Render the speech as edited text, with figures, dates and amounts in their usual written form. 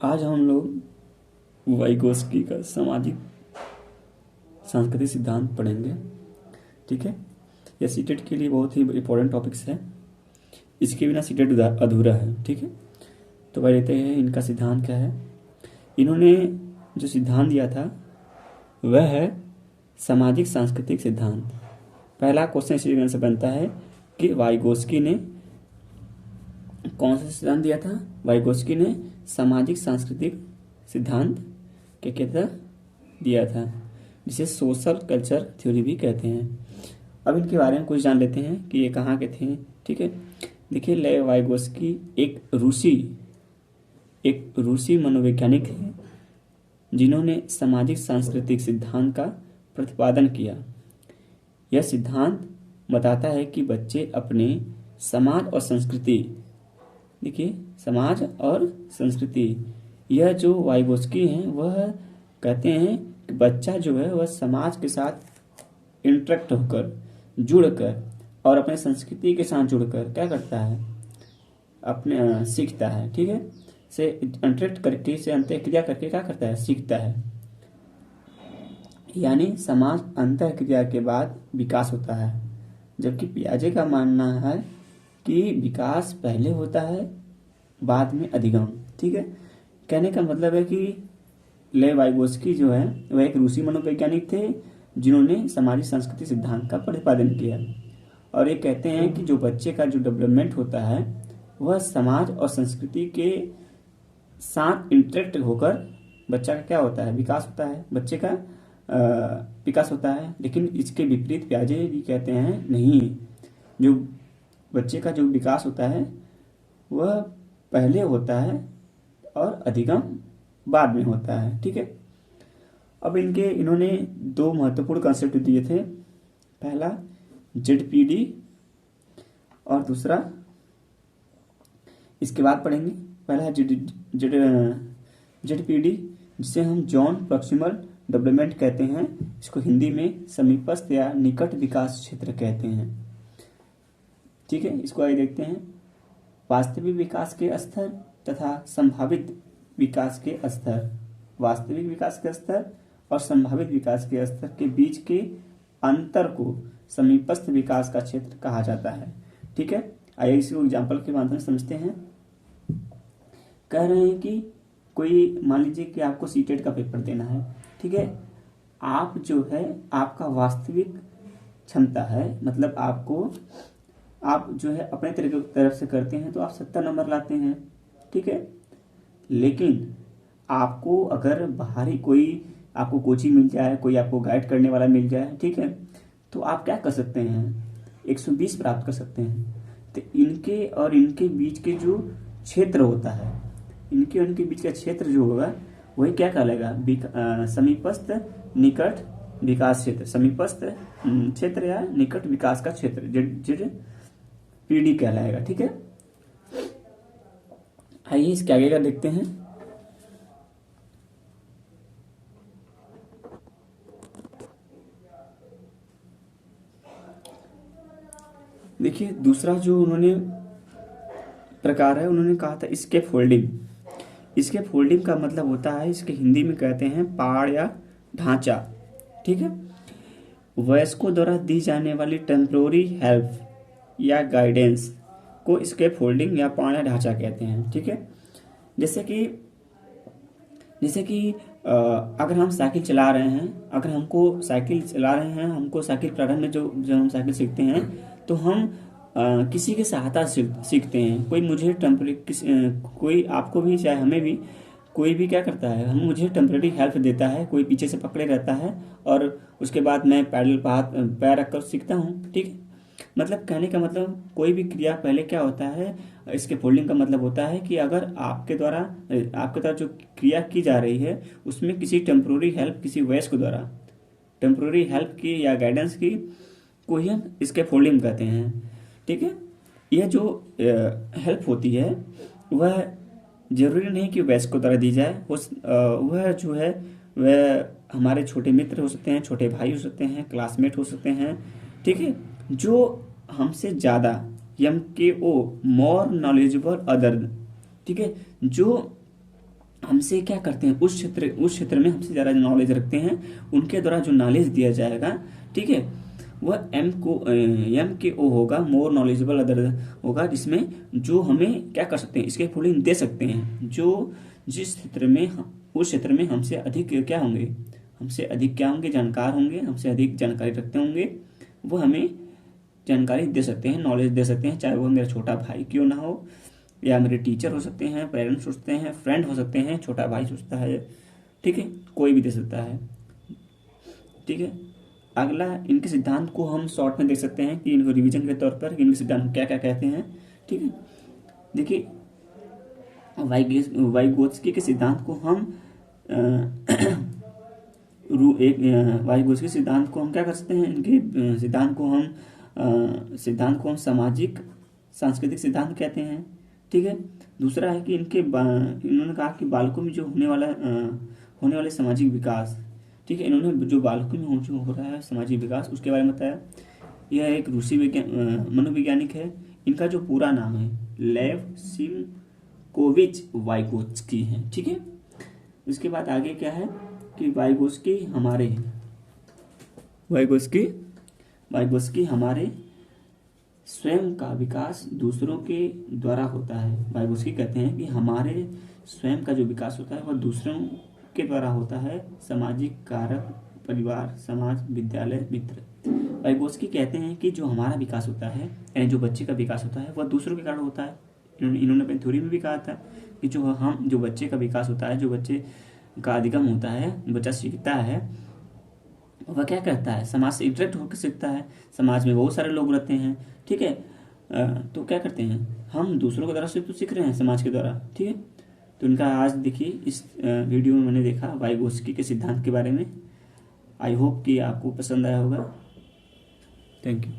आज हम लोग वाइगोस्की का सामाजिक सांस्कृतिक सिद्धांत पढ़ेंगे। ठीक है, यह सीटेट के लिए बहुत ही इम्पोर्टेंट टॉपिक्स है, इसके बिना सीटेट अधूरा है। ठीक है, तो वह लेते हैं इनका सिद्धांत क्या है। इन्होंने जो सिद्धांत दिया था वह है सामाजिक सांस्कृतिक सिद्धांत। पहला क्वेश्चन इसी से बनता है कि वाइगोस्की ने कौन सा सिद्धांत दिया था। वाइगोस्की ने सामाजिक सांस्कृतिक सिद्धांत क्या कहता दिया था, जिसे सोशल कल्चर थ्योरी भी कहते हैं। अब इनके बारे में कुछ जान लेते हैं कि ये कहाँ के थे। ठीक है, देखिए लेव वाइगोस्की एक रूसी मनोवैज्ञानिक है जिन्होंने सामाजिक सांस्कृतिक सिद्धांत का प्रतिपादन किया। यह सिद्धांत बताता है कि बच्चे अपने समाज और संस्कृति, देखिए समाज और संस्कृति, यह जो वाइगोस्की हैं वह कहते हैं कि बच्चा जो है वह समाज के साथ इंटरेक्ट होकर, जुड़कर और अपने संस्कृति के साथ जुड़कर क्या करता है, अपने सीखता है। ठीक है, से इंटरेक्ट करके, से अंतःक्रिया करके क्या करता है, सीखता है। यानी समाज अंतःक्रिया के बाद विकास होता है, जबकि पियाजे का मानना है कि विकास पहले होता है बाद में अधिगम। ठीक है, कहने का मतलब है कि लेव वाइगोस्की जो है वह एक रूसी मनोवैज्ञानिक थे जिन्होंने सामाजिक सांस्कृतिक सिद्धांत का प्रतिपादन किया। और ये कहते हैं कि जो बच्चे का जो डेवलपमेंट होता है वह समाज और संस्कृति के साथ इंटरेक्ट होकर बच्चा का क्या होता है, विकास होता है, बच्चे का विकास होता है। लेकिन इसके विपरीत पियाजे भी कहते हैं नहीं, जो बच्चे का जो विकास होता है वह पहले होता है और अधिगम बाद में होता है। ठीक है, अब इन्होंने दो महत्वपूर्ण कंसेप्ट दिए थे, पहला जेडपीडी और दूसरा इसके बाद पढ़ेंगे। पहला है जेडपीडी, जिसे हम जॉन प्रॉक्सिमल डेवलपमेंट कहते हैं। इसको हिंदी में समीपस्थ या निकट विकास क्षेत्र कहते हैं। ठीक है, इसको आइए देखते हैं। वास्तविक विकास के स्तर तथा संभावित विकास के स्तर, वास्तविक विकास के स्तर और संभावित विकास के स्तर के बीच के अंतर को समीपस्थ विकास का क्षेत्र कहा जाता है। ठीक है, आइए इसको एग्जाम्पल के माध्यम से समझते हैं। कह रहे हैं कि कोई, मान लीजिए कि आपको सीटेट का पेपर देना है। ठीक है, आप जो है आपका वास्तविक क्षमता है, मतलब आप जो है अपने तरफ से करते हैं तो आप 70 नंबर लाते हैं। ठीक है, लेकिन आपको अगर बाहरी कोई आपको कोचिंग मिल जाए, कोई आपको गाइड करने वाला मिल जाए, ठीक है, तो आप क्या कर सकते हैं, 120 प्राप्त कर सकते हैं। तो इनके और इनके बीच के जो क्षेत्र होता है, इनके और इनके बीच का क्षेत्र जो होगा वही क्या कहलाएगा, समीपस्थ निकट विकास क्षेत्र, समीपस्थ क्षेत्र या निकट विकास का क्षेत्र, जेडपीडी कहलाएगा। ठीक है, आइए इसके आगे का देखते हैं। देखिए दूसरा जो उन्होंने प्रकार है, उन्होंने कहा था स्केप फोल्डिंग। स्केप फोल्डिंग का मतलब होता है, इसके हिंदी में कहते हैं पाड़ या ढांचा। ठीक है, वयस्कों द्वारा दी जाने वाली टेम्पोररी हेल्प या गाइडेंस को स्केप फोल्डिंग या पाड़ या ढांचा कहते हैं। ठीक है, जैसे कि अगर हम साइकिल चला रहे हैं, हमको साइकिल प्रारंभ में जो हम साइकिल सीखते हैं तो हम किसी के सहायता सीखते हैं। कोई मुझे कोई आपको भी, चाहे हमें भी, कोई भी क्या करता है, मुझे टेम्परेरी हेल्प देता है, कोई पीछे से पकड़े रहता है और उसके बाद मैं पैर रख कर सीखता हूँ। ठीक है, मतलब कहने का मतलब कोई भी क्रिया पहले क्या होता है, इसके फोल्डिंग का मतलब होता है कि अगर आपके द्वारा जो क्रिया की जा रही है उसमें किसी टेम्परेरी हेल्प, किसी वयस्क द्वारा टेम्परेरी हेल्प की या गाइडेंस की को ही हम इसके फोल्डिंग कहते हैं। ठीक है, यह जो हेल्प होती है वह जरूरी नहीं कि वयस्क को द्वारा दी जाए, वह जो है वह हमारे छोटे मित्र हो सकते हैं, छोटे भाई हो सकते हैं, क्लासमेट हो सकते हैं। ठीक है, जो हमसे ज़्यादा MKO मोर नॉलेजेबल अदर, ठीक है, जो हमसे क्या करते हैं, उस क्षेत्र में हमसे ज़्यादा नॉलेज रखते हैं, उनके द्वारा जो नॉलेज दिया जाएगा, ठीक है, वह एम के ओ होगा, मोर नॉलेजेबल अदर होगा, जिसमें जो हमें क्या कर सकते हैं, इसके फुलिंग दे सकते हैं, जो जिस क्षेत्र में उस क्षेत्र में हमसे अधिक क्या होंगे, हमसे अधिक क्या होंगे, जानकार होंगे, हमसे अधिक जानकारी रखते होंगे, वो हमें जानकारी दे सकते हैं, नॉलेज दे सकते हैं, चाहे वो मेरा छोटा भाई क्यों ना हो, या मेरे टीचर हो सकते हैं, पेरेंट्स हो सकते हैं, फ्रेंड हो सकते हैं, छोटा भाई हो सकता है, ठीक है, कोई भी दे सकता है, ठीक है। अगला, इनके सिद्धांत को हम शॉर्ट में देख सकते हैं कि इनको रिवीजन के तौर पर इनके सिद्धांत क्या क्या कहते हैं, ठीक है। देखिए, वाइगोत्स्की के सिद्धांत को हम वाइगोत्स्की सिद्धांत को हम क्या कर सकते हैं, इनके सिद्धांत को हम सामाजिक सांस्कृतिक सिद्धांत कहते हैं, ठीक है। दूसरा है कि इन्होंने कहा कि बालकों में जो होने वाले सामाजिक विकास, ठीक है, इन्होंने जो बालकों में जो हो रहा है सामाजिक विकास, उसके बारे में बताया। यह एक रूसी मनोवैज्ञानिक है, इनका जो पूरा नाम है लेव सिमकोविच वाइगोत्स्की है, ठीक है। उसके बाद आगे क्या है कि वाइगोत्स्की हमारे स्वयं का विकास दूसरों के द्वारा होता है। वाइगोत्स्की कहते हैं कि हमारे स्वयं का जो विकास होता है वह दूसरों के द्वारा होता है, सामाजिक कारक, परिवार, समाज, विद्यालय, मित्र। वाइगोत्स्की कहते हैं कि जो हमारा विकास होता है, यानी जो बच्चे का विकास होता है, वह दूसरों के कारण होता है। इन्होंने अपनी थ्योरी में भी कहा था कि जो बच्चे का विकास होता है, जो बच्चे का अधिगम होता है, बच्चा सीखता है, वह क्या करता है, समाज से इंटरेक्ट होकर सीखता है। समाज में बहुत सारे लोग रहते हैं, ठीक है, तो क्या करते हैं, हम दूसरों के द्वारा से तो सीख रहे हैं, समाज के द्वारा, ठीक है। तो इनका आज देखिए इस वीडियो में मैंने देखा वाइगोत्स्की के सिद्धांत के बारे में। आई होप कि आपको पसंद आया होगा। Thank you.